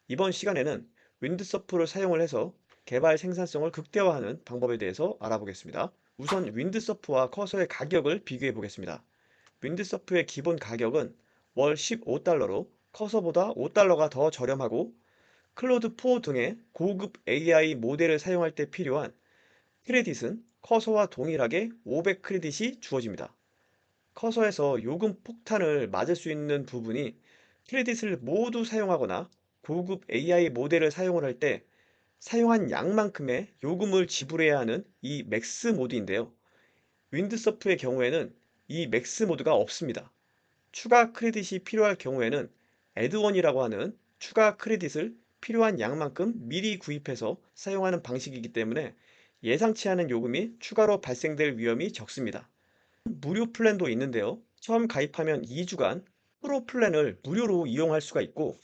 이번 시간에는 윈드서프를 사용을 해서 개발 생산성을 극대화하는 방법에 대해서 알아보겠습니다. 우선 윈드서프와 커서의 가격을 비교해 보겠습니다. 윈드서프의 기본 가격은 월 15달러로 커서보다 5달러가 더 저렴하고 클로드4 등의 고급 AI 모델을 사용할 때 필요한 크레딧은 커서와 동일하게 500 크레딧이 주어집니다. 커서에서 요금 폭탄을 맞을 수 있는 부분이 크레딧을 모두 사용하거나 고급 AI 모델을 사용을 할 때 사용한 양만큼의 요금을 지불해야 하는 이 맥스 모드인데요. 윈드서프의 경우에는 이 맥스 모드가 없습니다. 추가 크레딧이 필요할 경우에는 애드원이라고 하는 추가 크레딧을 필요한 양만큼 미리 구입해서 사용하는 방식이기 때문에 예상치 않은 요금이 추가로 발생될 위험이 적습니다. 무료 플랜도 있는데요. 처음 가입하면 2주간 프로 플랜을 무료로 이용할 수가 있고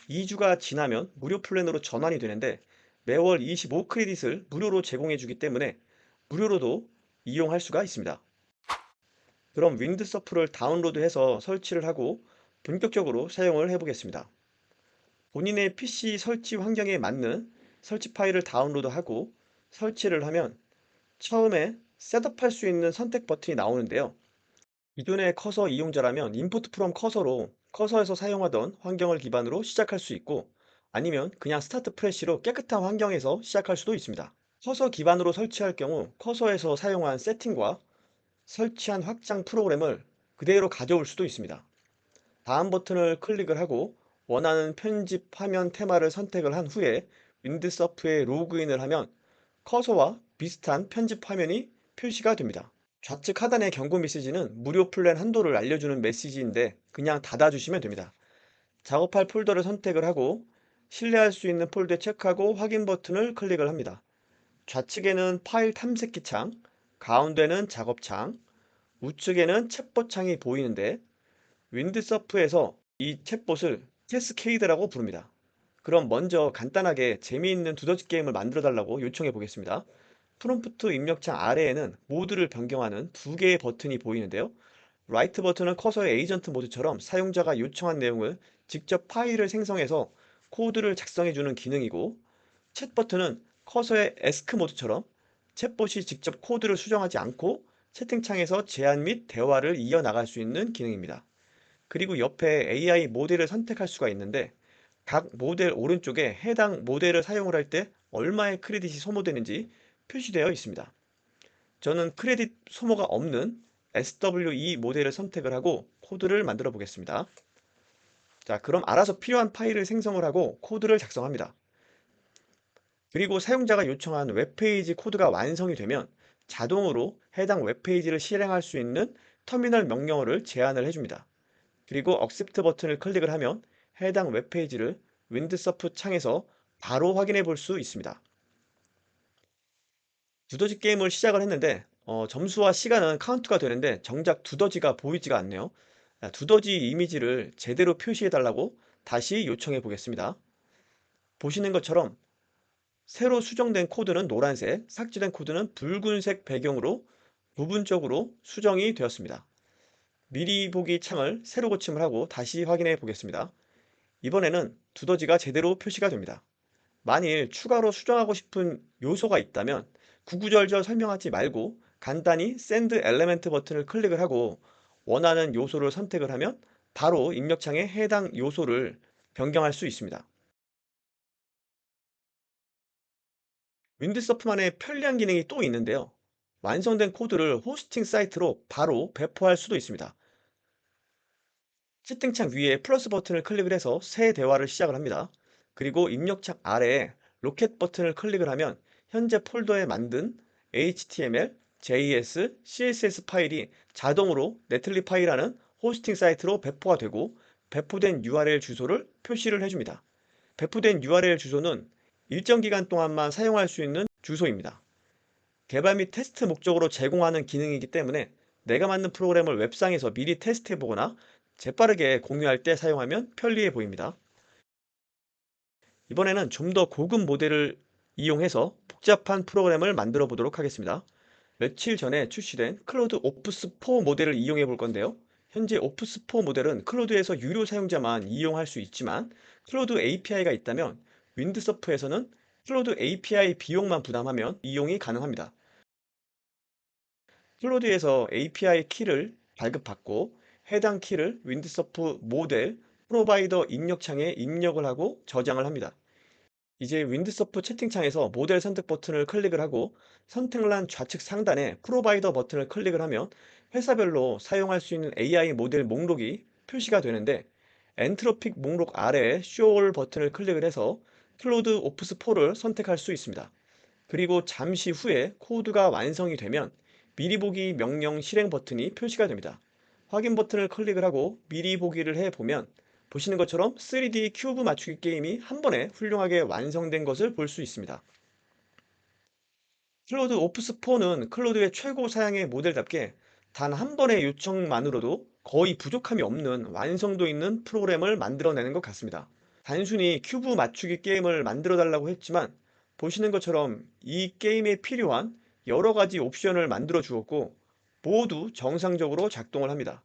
2주가 지나면 무료 플랜으로 전환이 되는데 매월 25 크레딧을 무료로 제공해 주기 때문에 무료로도 이용할 수가 있습니다. 그럼 윈드서프를 다운로드해서 설치를 하고 본격적으로 사용을 해보겠습니다. 본인의 PC 설치 환경에 맞는 설치 파일을 다운로드하고 설치를 하면 처음에 셋업할 수 있는 선택 버튼이 나오는데요. 기존의 커서 이용자라면 인풋 프롬 커서로 커서에서 사용하던 환경을 기반으로 시작할 수 있고 아니면 그냥 스타트 프레시로 깨끗한 환경에서 시작할 수도 있습니다. 커서 기반으로 설치할 경우 커서에서 사용한 세팅과 설치한 확장 프로그램을 그대로 가져올 수도 있습니다. 다음 버튼을 클릭을 하고 원하는 편집 화면 테마를 선택을 한 후에 윈드서프에 로그인을 하면 커서와 비슷한 편집 화면이 표시가 됩니다. 좌측 하단의 경고 메시지는 무료 플랜 한도를 알려주는 메시지인데 그냥 닫아주시면 됩니다. 작업할 폴더를 선택을 하고 신뢰할 수 있는 폴더에 체크하고 확인 버튼을 클릭을 합니다. 좌측에는 파일 탐색기 창, 가운데는 작업창, 우측에는 챗봇 창이 보이는데 윈드서프에서 이 챗봇을 캐스케이드라고 부릅니다. 그럼 먼저 간단하게 재미있는 두더지 게임을 만들어 달라고 요청해 보겠습니다. 프롬프트 입력창 아래에는 모드를 변경하는 두 개의 버튼이 보이는데요. 라이트 버튼은 커서의 에이전트 모드처럼 사용자가 요청한 내용을 직접 파일을 생성해서 코드를 작성해주는 기능이고 챗 버튼은 커서의 에스크 모드처럼 챗봇이 직접 코드를 수정하지 않고 채팅창에서 제안 및 대화를 이어나갈 수 있는 기능입니다. 그리고 옆에 AI 모델을 선택할 수가 있는데 각 모델 오른쪽에 해당 모델을 사용을 할 때 얼마의 크레딧이 소모되는지 표시되어 있습니다. 저는 크레딧 소모가 없는 SWE 모델을 선택을 하고 코드를 만들어 보겠습니다. 자, 그럼 알아서 필요한 파일을 생성을 하고 코드를 작성합니다. 그리고 사용자가 요청한 웹페이지 코드가 완성이 되면 자동으로 해당 웹페이지를 실행할 수 있는 터미널 명령어를 제안을 해줍니다. 그리고 Accept 버튼을 클릭을 하면 해당 웹페이지를 윈드서프 창에서 바로 확인해 볼 수 있습니다. 두더지 게임을 시작을 했는데 점수와 시간은 카운트가 되는데 정작 두더지가 보이지가 않네요. 두더지 이미지를 제대로 표시해 달라고 다시 요청해 보겠습니다. 보시는 것처럼 새로 수정된 코드는 노란색, 삭제된 코드는 붉은색 배경으로 부분적으로 수정이 되었습니다. 미리 보기 창을 새로 고침을 하고 다시 확인해 보겠습니다. 이번에는 두더지가 제대로 표시가 됩니다. 만일 추가로 수정하고 싶은 요소가 있다면 구구절절 설명하지 말고 간단히 Send Element 버튼을 클릭을 하고 원하는 요소를 선택을 하면 바로 입력창에 해당 요소를 변경할 수 있습니다. 윈드서프만의 편리한 기능이 또 있는데요. 완성된 코드를 호스팅 사이트로 바로 배포할 수도 있습니다. 채팅창 위에 플러스 버튼을 클릭을 해서 새 대화를 시작을 합니다. 그리고 입력창 아래에 로켓 버튼을 클릭을 하면 현재 폴더에 만든 HTML, JS, CSS 파일이 자동으로 네틀리파이라는 호스팅 사이트로 배포가 되고 배포된 URL 주소를 표시를 해줍니다. 배포된 URL 주소는 일정 기간 동안만 사용할 수 있는 주소입니다. 개발 및 테스트 목적으로 제공하는 기능이기 때문에 내가 만든 프로그램을 웹상에서 미리 테스트해 보거나 재빠르게 공유할 때 사용하면 편리해 보입니다. 이번에는 좀 더 고급 모델을 이용해서 복잡한 프로그램을 만들어 보도록 하겠습니다. 며칠 전에 출시된 클로드 옵스 4 모델을 이용해 볼 건데요. 현재 오프스4 모델은 클로드에서 유료 사용자만 이용할 수 있지만 클로드 API가 있다면 윈드서프에서는 클로드 API 비용만 부담하면 이용이 가능합니다. 클로드에서 API 키를 발급받고 해당 키를 윈드서프 모델 프로바이더 입력창에 입력을 하고 저장을 합니다. 이제 윈드서프 채팅창에서 모델 선택 버튼을 클릭을 하고 선택란 좌측 상단에 프로바이더 버튼을 클릭을 하면 회사별로 사용할 수 있는 AI 모델 목록이 표시가 되는데 엔트로픽 목록 아래에 쇼 올 버튼을 클릭을 해서 클로드 오프스 4를 선택할 수 있습니다. 그리고 잠시 후에 코드가 완성이 되면 미리 보기 명령 실행 버튼이 표시가 됩니다. 확인 버튼을 클릭을 하고 미리 보기를 해보면 보시는 것처럼 3D 큐브 맞추기 게임이 한 번에 훌륭하게 완성된 것을 볼 수 있습니다. 클로드 오프스4는 클로드의 최고 사양의 모델답게 단 한 번의 요청만으로도 거의 부족함이 없는 완성도 있는 프로그램을 만들어내는 것 같습니다. 단순히 큐브 맞추기 게임을 만들어 달라고 했지만 보시는 것처럼 이 게임에 필요한 여러 가지 옵션을 만들어 주었고 모두 정상적으로 작동을 합니다.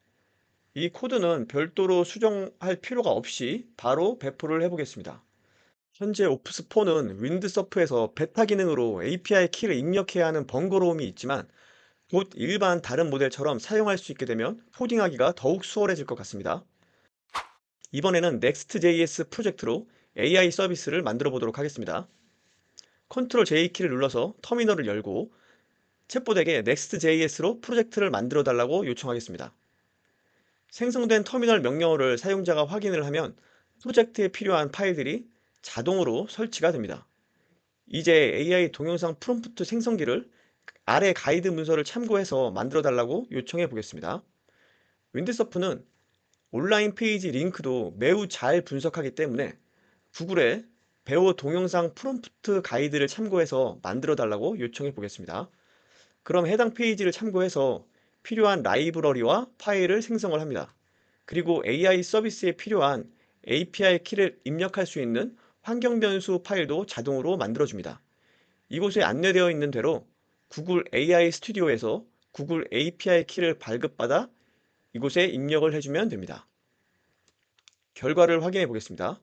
이 코드는 별도로 수정할 필요가 없이 바로 배포를 해보겠습니다. 현재 오프스4는 윈드서프에서 베타 기능으로 API 키를 입력해야 하는 번거로움이 있지만 곧 일반 다른 모델처럼 사용할 수 있게 되면 코딩하기가 더욱 수월해질 것 같습니다. 이번에는 Next.js 프로젝트로 AI 서비스를 만들어 보도록 하겠습니다. Ctrl J 키를 눌러서 터미널을 열고 챗봇에게 Next.js로 프로젝트를 만들어 달라고 요청하겠습니다. 생성된 터미널 명령어를 사용자가 확인을 하면 프로젝트에 필요한 파일들이 자동으로 설치가 됩니다. 이제 AI 동영상 프롬프트 생성기를 아래 가이드 문서를 참고해서 만들어 달라고 요청해 보겠습니다. 윈드서프는 온라인 페이지 링크도 매우 잘 분석하기 때문에 구글에 배우 동영상 프롬프트 가이드를 참고해서 만들어 달라고 요청해 보겠습니다. 그럼 해당 페이지를 참고해서 필요한 라이브러리와 파일을 생성을 합니다. 그리고 AI 서비스에 필요한 API 키를 입력할 수 있는 환경 변수 파일도 자동으로 만들어줍니다. 이곳에 안내되어 있는 대로 구글 AI 스튜디오에서 구글 API 키를 발급받아 이곳에 입력을 해주면 됩니다. 결과를 확인해 보겠습니다.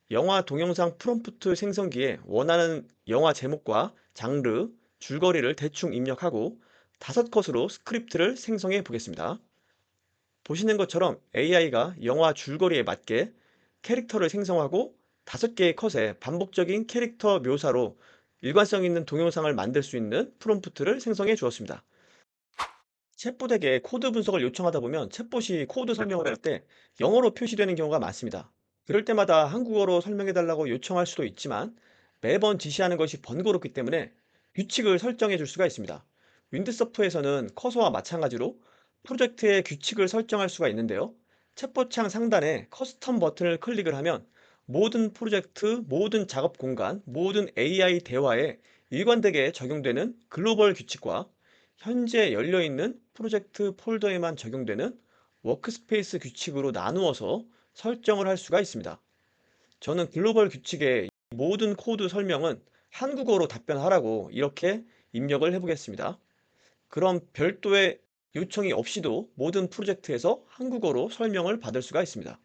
영화 동영상 프롬프트 생성기에 원하는 영화 제목과 장르, 줄거리를 대충 입력하고 5컷으로 스크립트를 생성해 보겠습니다. 보시는 것처럼 AI가 영화 줄거리에 맞게 캐릭터를 생성하고 5개의 컷에 반복적인 캐릭터 묘사로 일관성 있는 동영상을 만들 수 있는 프롬프트를 생성해 주었습니다. 챗봇에게 코드 분석을 요청하다 보면 챗봇이 코드 설명을 할 때 영어로 표시되는 경우가 많습니다. 그럴 때마다 한국어로 설명해 달라고 요청할 수도 있지만 매번 지시하는 것이 번거롭기 때문에 규칙을 설정해 줄 수가 있습니다. 윈드서프에서는 커서와 마찬가지로 프로젝트의 규칙을 설정할 수가 있는데요. 챗봇 창 상단에 커스텀 버튼을 클릭을 하면 모든 프로젝트, 모든 작업 공간, 모든 AI 대화에 일관되게 적용되는 글로벌 규칙과 현재 열려있는 프로젝트 폴더에만 적용되는 워크스페이스 규칙으로 나누어서 설정을 할 수가 있습니다. 저는 글로벌 규칙의 모든 코드 설명은 한국어로 답변하라고 이렇게 입력을 해보겠습니다. 그럼 별도의 요청이 없이도 모든 프로젝트에서 한국어로 설명을 받을 수가 있습니다.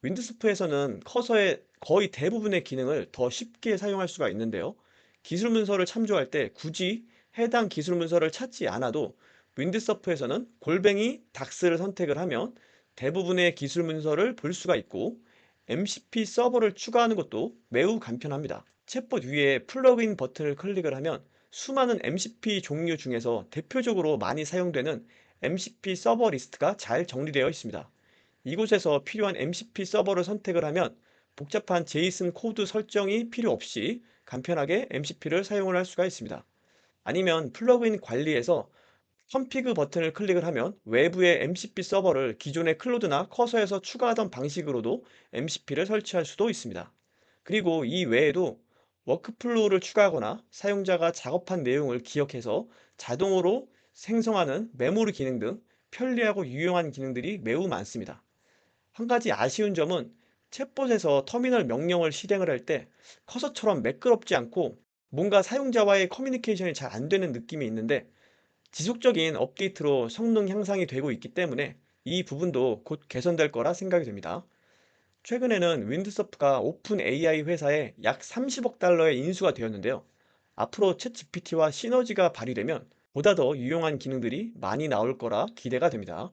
윈드스프에서는 커서의 거의 대부분의 기능을 더 쉽게 사용할 수가 있는데요. 기술 문서를 참조할 때 굳이 해당 기술 문서를 찾지 않아도 윈드서프에서는 골뱅이 닥스를 선택을 하면 대부분의 기술 문서를 볼 수가 있고 MCP 서버를 추가하는 것도 매우 간편합니다. 챗봇 위에 플러그인 버튼을 클릭을 하면 수많은 MCP 종류 중에서 대표적으로 많이 사용되는 MCP 서버 리스트가 잘 정리되어 있습니다. 이곳에서 필요한 MCP 서버를 선택을 하면 복잡한 제이슨 코드 설정이 필요 없이 간편하게 MCP를 사용을 할 수가 있습니다. 아니면 플러그인 관리에서 컨피그 버튼을 클릭을 하면 외부의 MCP 서버를 기존의 클로드나 커서에서 추가하던 방식으로도 MCP를 설치할 수도 있습니다. 그리고 이 외에도 워크플로우를 추가하거나 사용자가 작업한 내용을 기억해서 자동으로 생성하는 메모리 기능 등 편리하고 유용한 기능들이 매우 많습니다. 한 가지 아쉬운 점은 챗봇에서 터미널 명령을 실행을 할 때 커서처럼 매끄럽지 않고 뭔가 사용자와의 커뮤니케이션이 잘 안 되는 느낌이 있는데 지속적인 업데이트로 성능 향상이 되고 있기 때문에 이 부분도 곧 개선될 거라 생각이 됩니다. 최근에는 윈드서프가 오픈 AI 회사에 약 30억 달러의 인수가 되었는데요. 앞으로 챗GPT와 시너지가 발휘되면 보다 더 유용한 기능들이 많이 나올 거라 기대가 됩니다.